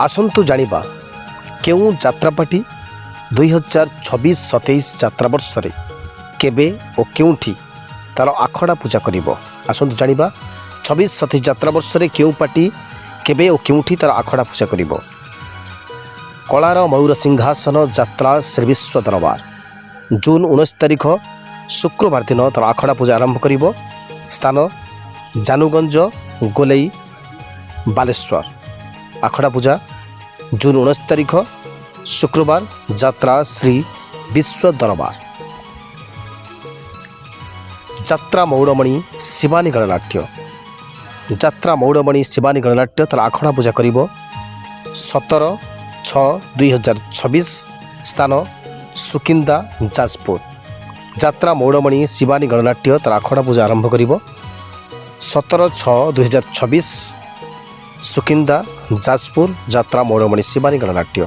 आसंतु जानिबा केउं जात्रापाटी 2026-27 जात्रा वर्ष रे केबे ओ केउंठी तार आखड़ा पूजा करिवो। आसंतु जानिबा 26-27 जात्रा वर्ष रे केउं पाटी केबे ओ केउंठी तार आखड़ा पूजा करिवो। कलार मयूर सिंहासन जात्रा श्री विश्व दरबार जून 19 तारिख शुक्रवार दिन तार आखड़ा पूजा आरंभ करिवो। स्थान जानुगंज गोलेई बालेश्वर। आखड़ा पूजा जून 19 तारिख शुक्रवार जात्रा श्री विश्व दरबार। जात्रा मौड़मणि शिवानी गणनाट्य। जात्रा मौड़मणि शिवानी गणनाट्य तार आखड़ा पूजा करिवो 17/6/2026। स्थान सुकिंदा जाजपुर। जात्रा मौड़मणि शिवानी गणनाट्य तार आखड़ा पूजा आरंभ करिवो 17/6/2026 सुकिंदा जाजपुर। जात्रा मौड़मणि शिवानी गणनाट्य।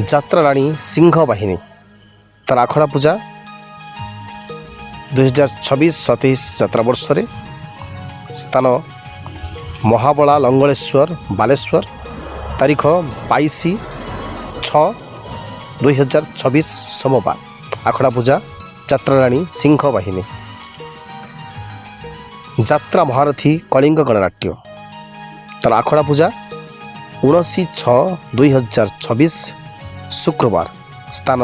जात्रा राणी सिंह बाहिनी तार आखड़ा पूजा 2026-27 जात्रा वर्ष रे। स्थान महाबला लंगलेश्वर बालेश्वर। तारीख 22/6/2026 सोमवार। आखड़ा पूजा जात्रा राणी सिंह बाहिनी। जात्रा महारथी कलिंग गणनाट्य तार आखड़ा पूजा 29/6/2026 शुक्रवार। स्थान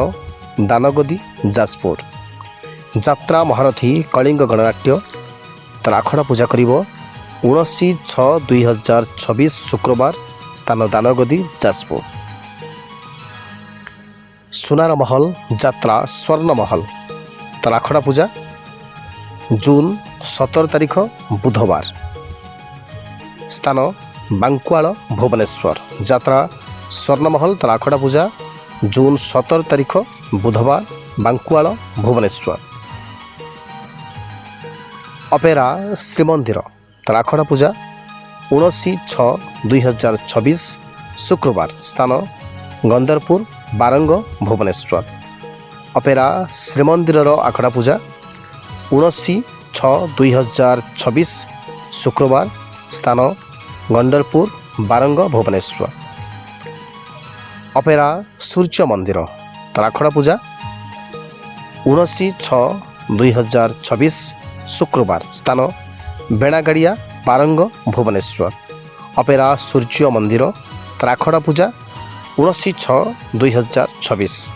दानगदी जाजपुर। जात्रा महारथी कलिंग गणनाट्य तार आखड़ा पूजा करिवो 29/6/2026 शुक्रवार। स्थान दानगदी जाजपुर। सुनार महल जात्रा स्वर्ण महल तार आखड़ा पूजा जून 17 तारिख बुधवार। स्थान बांकुआल भुवनेश्वर। जात्रा स्वर्णमहल तार आखड़ा पूजा जून 17 तारिख बुधवार बांकुआल भुवनेश्वर। अपेरा श्रीमंदिर तार आखड़ा पूजा 29/6/2026 शुक्रवार। स्थान गंदरपुर बारंग भुवनेश्वर। अपेरा श्रीमंदिर आखड़ा पूजा 29/6/2026 शुक्रवार। स्थान गंडरपुर बारंग भुवनेश्वर। अपेरा सूर्य मंदिर तार आखड़ा पूजा 29/6/2026 शुक्रवार। स्थान बेणागाड़िया बारंग भुवनेश्वर। अपेरा सूर्य मंदिर तार आखड़ा पूजा 29/6/2026।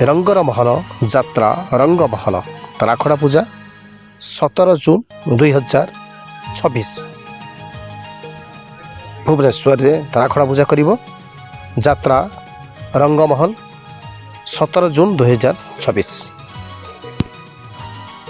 रंगर महल जात्रा रंग महल तार आखड़ा पूजा 17 जून 2026 भुवनेश्वर रे तार आखड़ा पूजा करिवो। जात्रा रंगमहल 17 जून 2026।